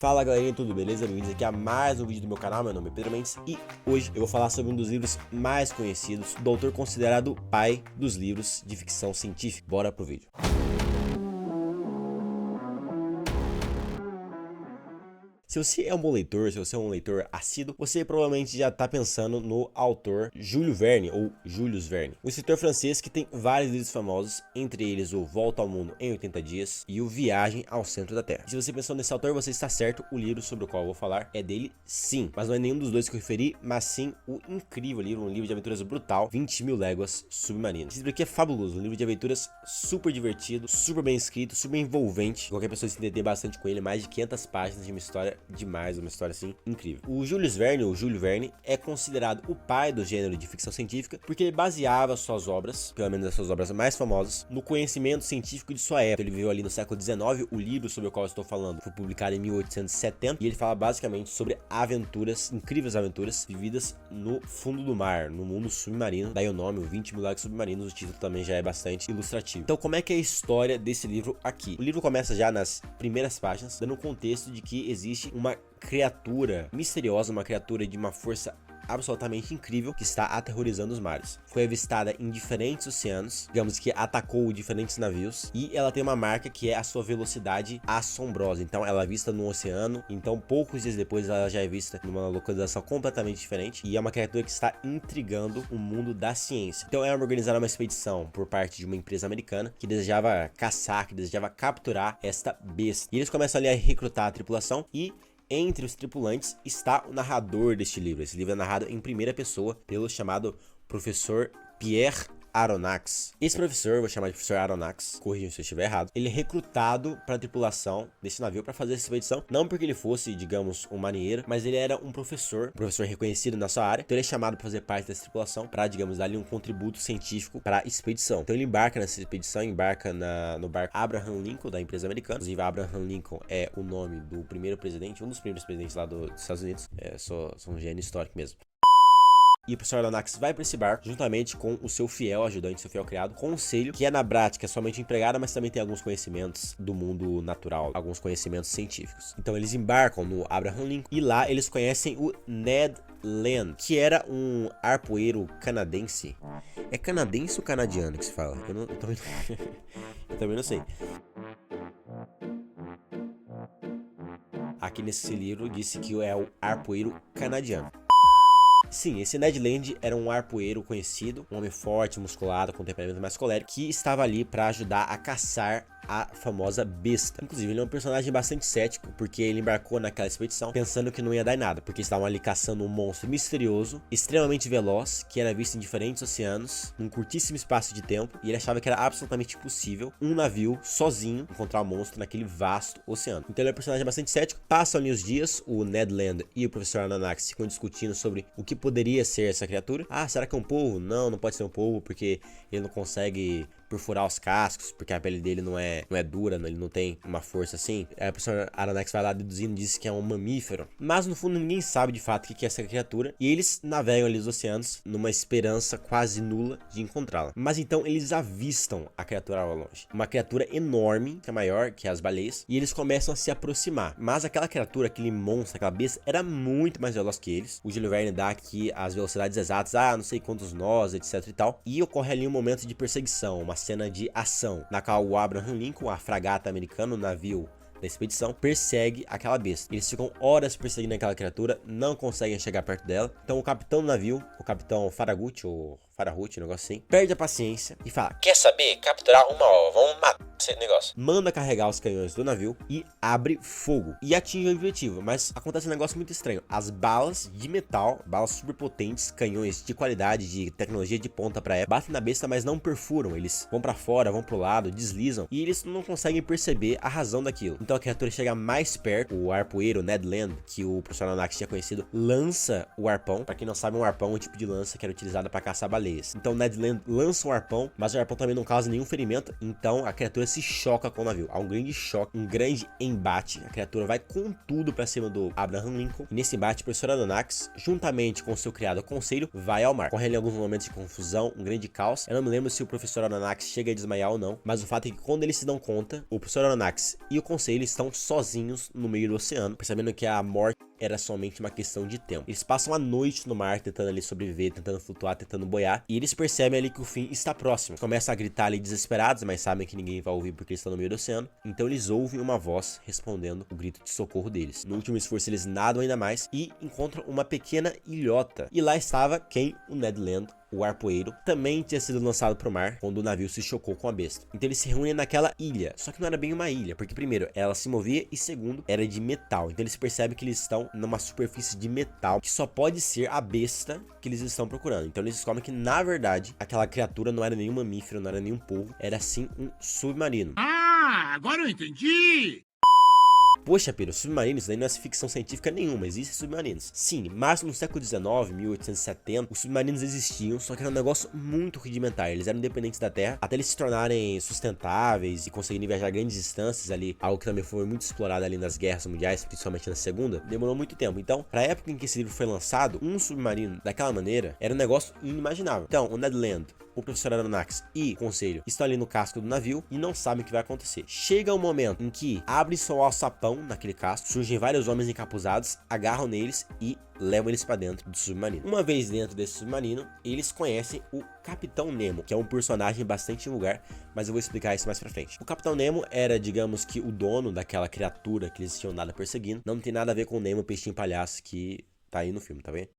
Fala galerinha, tudo beleza? Bem-vindos aqui a mais um vídeo do meu canal, meu nome é Pedro Mendes e hoje eu vou falar sobre um dos livros mais conhecidos, do autor considerado o pai dos livros de ficção científica. Bora pro vídeo. Se você é um bom leitor, se você é um leitor assíduo, você provavelmente já está pensando no autor Júlio Verne, ou Jules Verne, um escritor francês que tem vários livros famosos, entre eles o Volta ao Mundo em 80 Dias e o Viagem ao Centro da Terra. Se você pensou nesse autor, você está certo, o livro sobre o qual eu vou falar é dele sim, mas não é nenhum dos dois que eu referi, mas sim o incrível livro, um livro de aventuras brutal, 20.000 Léguas Submarinas. Esse livro aqui é fabuloso, um livro de aventuras super divertido, super bem escrito, super envolvente, qualquer pessoa se entender bastante com ele, mais de 500 páginas de uma história demais, uma história assim incrível. O Jules Verne, ou Júlio Verne, é considerado o pai do gênero de ficção científica porque ele baseava suas obras, pelo menos as suas obras mais famosas, no conhecimento científico de sua época. Ele viveu ali no século XIX, o livro sobre o qual eu estou falando foi publicado em 1870 e ele fala basicamente sobre aventuras, incríveis aventuras vividas no fundo do mar, no mundo submarino, daí o nome, o 20.000 Léguas Submarinos, o título também já é bastante ilustrativo. Então como é que é a história desse livro aqui? O livro começa já nas primeiras páginas, dando um contexto de que existe uma criatura misteriosa, uma criatura de uma força absolutamente incrível que está aterrorizando os mares. Foi avistada em diferentes oceanos, digamos que atacou diferentes navios, e ela tem uma marca que é a sua velocidade assombrosa. Então ela é vista no oceano, então poucos dias depois ela já é vista numa localização completamente diferente, e é uma criatura que está intrigando o mundo da ciência. Então ela organizaram uma expedição por parte de uma empresa americana que desejava caçar, que desejava capturar esta besta. E eles começam ali a recrutar a tripulação e entre os tripulantes está o narrador deste livro. Esse livro é narrado em primeira pessoa pelo chamado professor Pierre Aronnax. Esse professor, vou chamar de professor Aronnax, corrijam se eu estiver errado, ele é recrutado para a tripulação desse navio para fazer essa expedição, não porque ele fosse, digamos, um marinheiro, mas ele era um professor reconhecido na sua área, então ele é chamado para fazer parte dessa tripulação, para, digamos, dar-lhe um contributo científico para a expedição. Então ele embarca nessa expedição, embarca no barco Abraham Lincoln, da empresa americana. Inclusive, Abraham Lincoln é o nome do primeiro presidente, um dos primeiros presidentes lá dos Estados Unidos. Sou um gênio histórico mesmo. E o professor Aronnax vai para esse barco juntamente com o seu fiel ajudante, seu fiel criado, Conselho, que é na prática somente empregada, mas também tem alguns conhecimentos do mundo natural, alguns conhecimentos científicos. Então eles embarcam no Abraham Lincoln e lá eles conhecem o Ned Land, que era um arpoeiro canadense. É canadense ou canadiano que se fala? Eu também não sei. Aqui nesse livro disse que é o arpoeiro canadiano. Sim, esse Ned Land era um arpoeiro conhecido, um homem forte, musculado, com temperamento mais colérico, que estava ali para ajudar a caçar a famosa besta. Inclusive, ele é um personagem bastante cético, porque ele embarcou naquela expedição pensando que não ia dar em nada, porque estavam ali caçando um monstro misterioso, extremamente veloz, que era visto em diferentes oceanos, num curtíssimo espaço de tempo, e ele achava que era absolutamente impossível um navio sozinho encontrar o monstro naquele vasto oceano. Então ele é um personagem bastante cético. Passam ali os dias, o Ned Land e o professor Aronnax ficam discutindo sobre o que poderia ser essa criatura. Ah, será que é um polvo? Não, não pode ser um polvo, porque ele não consegue perfurar os cascos, porque a pele dele não é dura, ele não tem uma força assim. Aí o professor Aronnax vai lá deduzindo, diz que é um mamífero, mas no fundo ninguém sabe de fato o que é essa criatura, e eles navegam ali os oceanos numa esperança quase nula de encontrá-la. Mas então eles avistam a criatura ao longe, uma criatura enorme, que é maior que as baleias, e eles começam a se aproximar, mas aquela criatura, aquele monstro, aquela besta, era muito mais veloz que eles. O Júlio Verne dá aqui as velocidades exatas, não sei quantos nós, etc e tal, e ocorre ali um momento de perseguição, uma cena de ação, na qual o Abraham Lincoln, a fragata americana, o navio da expedição, persegue aquela besta. Eles ficam horas perseguindo aquela criatura, não conseguem chegar perto dela. Então o capitão do navio, o capitão Farragut, ou Farragut, um negócio assim, perde a paciência e fala: quer saber? Capturar uma hora, vamos matar esse negócio. Manda carregar os canhões do navio e abre fogo. E atinge o objetivo, mas acontece um negócio muito estranho. As balas de metal, balas super potentes, canhões de qualidade, de tecnologia de ponta pra época, batem na besta, mas não perfuram. Eles vão pra fora, vão pro lado, deslizam, e eles não conseguem perceber a razão daquilo. Então a criatura chega mais perto, o arpoeiro Ned Land, que o professor Aronnax tinha conhecido, lança o arpão. Pra quem não sabe, um arpão é um tipo de lança que era utilizada pra caçar baleia. baleias. Então Ned Land lança um arpão, mas o arpão também não causa nenhum ferimento, então a criatura se choca com o navio. Há um grande choque, um grande embate. A criatura vai com tudo pra cima do Abraham Lincoln. E nesse embate, o professor Aronnax, juntamente com seu criado Conselho, vai ao mar. Corre ali alguns momentos de confusão, um grande caos. Eu não me lembro se o professor Aronnax chega a desmaiar ou não, mas o fato é que quando eles se dão conta, o professor Aronnax e o Conselho estão sozinhos no meio do oceano, percebendo que a morte era somente uma questão de tempo. Eles passam a noite no mar, tentando ali sobreviver, tentando flutuar, tentando boiar, e eles percebem ali que o fim está próximo. Começam a gritar ali desesperados, mas sabem que ninguém vai ouvir porque eles estão no meio do oceano. Então eles ouvem uma voz respondendo o grito de socorro deles. No último esforço eles nadam ainda mais e encontram uma pequena ilhota. E lá estava quem? O Ned Land, o arpoeiro, também tinha sido lançado pro mar quando o navio se chocou com a besta. Então eles se reúnem naquela ilha, só que não era bem uma ilha, porque primeiro, ela se movia e segundo, era de metal. Então eles percebem que eles estão numa superfície de metal, que só pode ser a besta que eles estão procurando. Então eles descobrem que, na verdade, aquela criatura não era nenhum mamífero, não era nenhum polvo, era sim um submarino. Ah, agora eu entendi! Poxa, Pedro, submarinos daí não é ficção científica nenhuma, existem submarinos. Sim, mas no século XIX, 1870, os submarinos existiam, só que era um negócio muito rudimentar. Eles eram independentes da Terra, até eles se tornarem sustentáveis e conseguirem viajar grandes distâncias ali, algo que também foi muito explorado ali nas guerras mundiais, principalmente na segunda, demorou muito tempo. Então, pra época em que esse livro foi lançado, um submarino daquela maneira era um negócio inimaginável. Então, o Ned Land, o professor Aronnax e o Conselho estão ali no casco do navio e não sabem o que vai acontecer. Chega um momento em que abre-se o alçapão naquele casco, surgem vários homens encapuzados, agarram neles e levam eles para dentro do submarino. Uma vez dentro desse submarino, eles conhecem o Capitão Nemo, que é um personagem bastante vulgar, mas eu vou explicar isso mais pra frente. O Capitão Nemo era, digamos que, o dono daquela criatura que eles tinham nada perseguindo. Não tem nada a ver com o Nemo, peixinho palhaço, que tá aí no filme, tá vendo?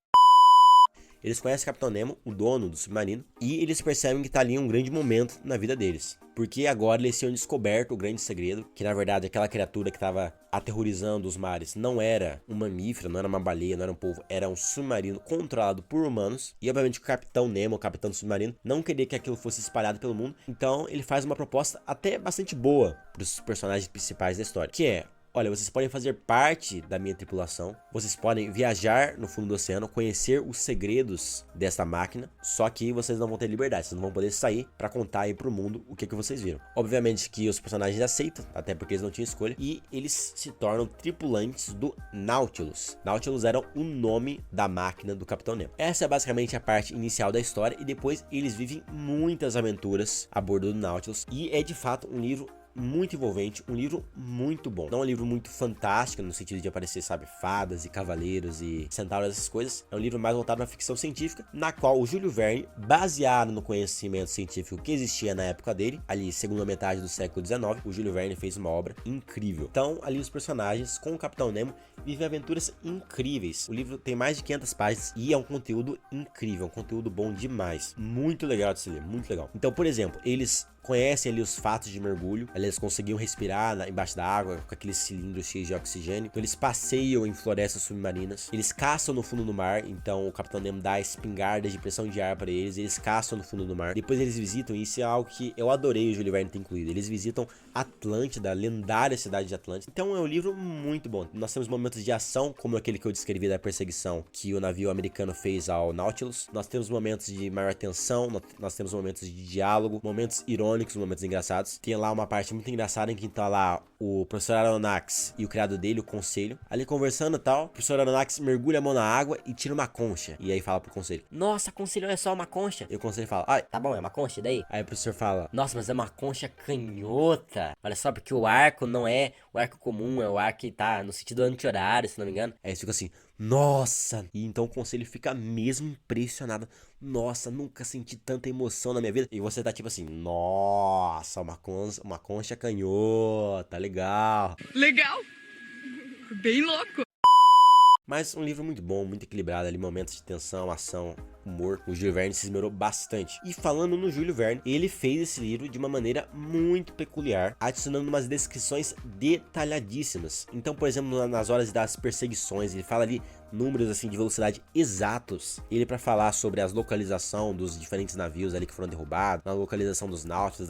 Eles conhecem o Capitão Nemo, o dono do submarino, e eles percebem que tá ali um grande momento na vida deles. Porque agora eles tinham descoberto o grande segredo, que na verdade aquela criatura que estava aterrorizando os mares não era um mamífero, não era uma baleia, não era um polvo, era um submarino controlado por humanos. E obviamente o Capitão Nemo, o capitão do submarino, não queria que aquilo fosse espalhado pelo mundo. Então ele faz uma proposta até bastante boa para os personagens principais da história, que é: olha, vocês podem fazer parte da minha tripulação, vocês podem viajar no fundo do oceano, conhecer os segredos desta máquina, só que vocês não vão ter liberdade, vocês não vão poder sair pra contar aí pro mundo o que vocês viram. Obviamente que os personagens aceitam, até porque eles não tinham escolha, e eles se tornam tripulantes do Nautilus. Nautilus era o nome da máquina do Capitão Nemo. Essa é basicamente a parte inicial da história, e depois eles vivem muitas aventuras a bordo do Nautilus, e é de fato um livro muito envolvente, um livro muito bom. Não é um livro muito fantástico, no sentido de aparecer, sabe, fadas e cavaleiros e centauros, essas coisas. É um livro mais voltado à ficção científica, na qual o Júlio Verne, baseado no conhecimento científico que existia na época dele, ali segunda metade do século XIX, o Júlio Verne fez uma obra incrível. Então, ali os personagens com o Capitão Nemo vivem aventuras incríveis. O livro tem mais de 500 páginas e é um conteúdo incrível, um conteúdo bom demais. Muito legal de se ler, muito legal. Então, por exemplo, eles conhecem ali os fatos de mergulho, eles conseguiam respirar embaixo da água com aqueles cilindros cheios de oxigênio. Então eles passeiam em florestas submarinas, eles caçam no fundo do mar. Então o Capitão Nemo dá espingardas de pressão de ar para eles caçam no fundo do mar. Depois eles visitam, e isso é algo que eu adorei o Júlio Verne ter incluído, eles visitam Atlântida, a lendária cidade de Atlântida. Então é um livro muito bom. Nós temos momentos de ação, como aquele que eu descrevi da perseguição que o navio americano fez ao Nautilus. Nós temos momentos de maior tensão, nós temos momentos de diálogo, momentos irônicos, momentos engraçados. Tem lá uma parte muito engraçada em que tá lá o professor Aronnax e o criado dele, o Conselho, ali conversando e tal. O professor Aronnax mergulha a mão na água e tira uma concha. E aí fala pro Conselho: nossa, Conselho, é só uma concha. E o Conselho fala: ah, tá bom, é uma concha daí? Aí o professor fala: nossa, mas é uma concha canhota. Olha só, porque o arco não é o arco comum, é o arco que tá no sentido anti-horário, se não me engano. Aí eles ficam assim: nossa! E então o Conselho fica mesmo impressionado. Nossa, nunca senti tanta emoção na minha vida. E você tá tipo assim: nossa, uma concha canhota, legal. Legal? Bem louco. Mas um livro muito bom, muito equilibrado ali, momentos de tensão, ação, humor. O Júlio Verne se esmerou bastante. E falando no Júlio Verne, ele fez esse livro de uma maneira muito peculiar, adicionando umas descrições detalhadíssimas. Então, por exemplo, nas horas das perseguições, ele fala ali números assim de velocidade exatos. Ele, para falar sobre a localização dos diferentes navios ali que foram derrubados, na localização dos náuticos,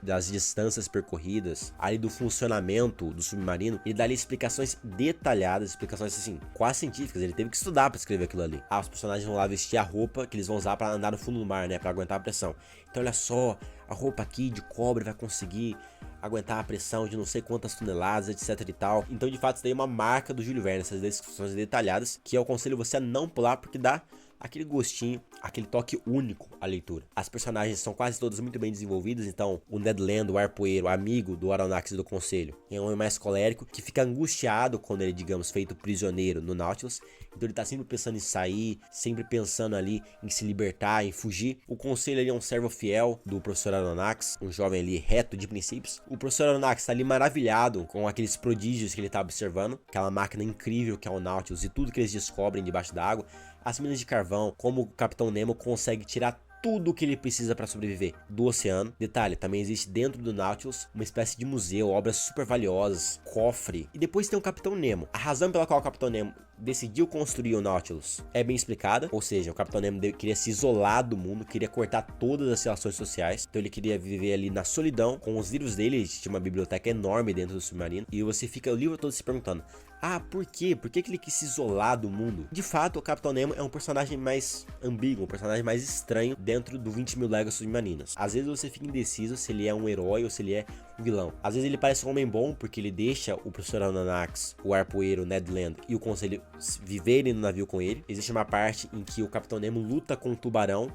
das distâncias percorridas, ali do funcionamento do submarino, ele dá ali explicações detalhadas, explicações assim, quase científicas. Ele teve que estudar para escrever aquilo ali. Os personagens vão lá vestir a roupa roupa que eles vão usar para andar no fundo do mar, né, para aguentar a pressão. Então olha só, a roupa aqui de cobre vai conseguir aguentar a pressão de não sei quantas toneladas, etc e tal. Então de fato isso daí é uma marca do Júlio Verne, essas descrições detalhadas, que eu aconselho você a não pular, porque dá aquele gostinho, aquele toque único à leitura. As personagens são quase todas muito bem desenvolvidas, então o Ned Land, o arpoeiro, amigo do Aronnax e do Conselho, é um homem mais colérico, que fica angustiado quando ele, digamos, feito prisioneiro no Nautilus. Então ele tá sempre pensando em sair, sempre pensando ali em se libertar, em fugir. O Conselho ali é um servo fiel do professor Aronnax, um jovem ali reto de princípios. O professor Aronnax tá ali maravilhado com aqueles prodígios que ele tá observando, aquela máquina incrível que é o Nautilus e tudo que eles descobrem debaixo da água. As minas de carvão, como o Capitão Nemo consegue tirar tudo o que ele precisa para sobreviver do oceano. Detalhe, também existe dentro do Nautilus uma espécie de museu, obras super valiosas, cofre. E depois tem o Capitão Nemo. A razão pela qual o Capitão Nemo decidiu construir o Nautilus é bem explicada, ou seja, o Capitão Nemo queria se isolar do mundo, queria cortar todas as relações sociais, então ele queria viver ali na solidão, com os livros dele. Ele tinha uma biblioteca enorme dentro do submarino, e você fica o livro todo se perguntando, ah, por quê? Por que ele quis se isolar do mundo? De fato, o Capitão Nemo é um personagem mais ambíguo, um personagem mais estranho dentro do 20 mil léguas submarinas. Às vezes você fica indeciso se ele é um herói ou se ele é um vilão. Às vezes ele parece um homem bom porque ele deixa o professor Aronnax, o arpoeiro, o Ned Land e o Conselho viverem no navio com ele. Existe uma parte em que o Capitão Nemo luta com um tubarão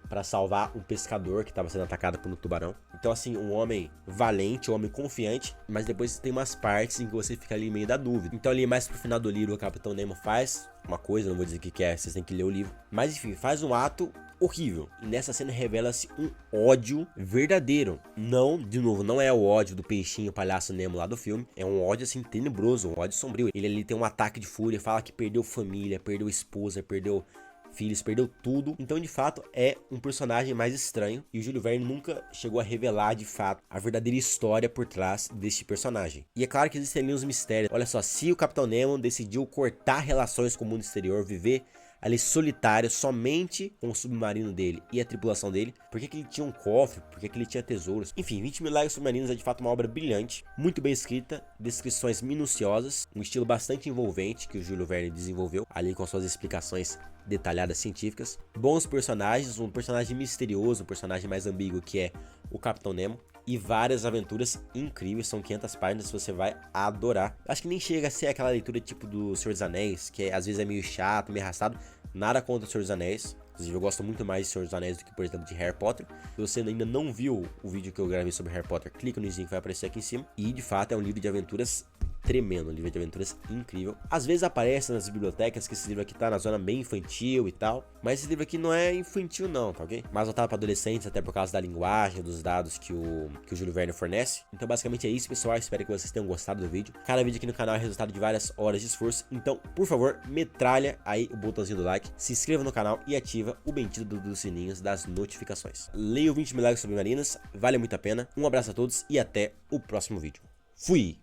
para salvar um pescador que estava sendo atacado por um tubarão. Então assim, um homem valente, um homem confiante, mas depois tem umas partes em que você fica ali meio da dúvida. Então ali mais pro final do livro o Capitão Nemo faz uma coisa, não vou dizer o que é, vocês têm que ler o livro, mas enfim, faz um ato horrível. E nessa cena revela-se um ódio verdadeiro. Não, de novo, não é o ódio do peixinho palhaço Nemo lá do filme. É um ódio assim tenebroso, um ódio sombrio. Ele ali tem um ataque de fúria, fala que perdeu família, perdeu esposa, perdeu filhos, perdeu tudo. Então de fato é um personagem mais estranho, e o Júlio Verne nunca chegou a revelar de fato a verdadeira história por trás deste personagem. E é claro que existem ali uns mistérios. Olha só, se o Capitão Nemo decidiu cortar relações com o mundo exterior, viver ali solitário, somente com o submarino dele e a tripulação dele, por que ele tinha um cofre, por que ele tinha tesouros? Enfim, 20 mil léguas submarinas é de fato uma obra brilhante, muito bem escrita, descrições minuciosas, um estilo bastante envolvente que o Júlio Verne desenvolveu ali com suas explicações detalhadas científicas, bons personagens, um personagem misterioso, um personagem mais ambíguo que é o Capitão Nemo, e várias aventuras incríveis. São 500 páginas, você vai adorar. Acho que nem chega a ser aquela leitura tipo do Senhor dos Anéis, que às vezes é meio chato, meio arrastado. Nada contra o Senhor dos Anéis, inclusive eu gosto muito mais de Senhor dos Anéis do que, por exemplo, de Harry Potter. Se você ainda não viu o vídeo que eu gravei sobre Harry Potter, clica no link que vai aparecer aqui em cima. E de fato é um livro de aventuras tremendo, um livro de aventuras incrível. Às vezes aparece nas bibliotecas que esse livro aqui tá na zona bem infantil e tal, mas esse livro aqui não é infantil não, tá ok? Mas voltado para adolescentes, até por causa da linguagem, dos dados que o Júlio Verne fornece. Então basicamente é isso, pessoal, espero que vocês tenham gostado do vídeo. Cada vídeo aqui no canal é resultado de várias horas de esforço, então por favor, metralha aí o botãozinho do like, se inscreva no canal e ativa o bendito dos sininhos das notificações. Leia o 20 mil léguas submarinas, vale muito a pena. Um abraço a todos e até o próximo vídeo. Fui!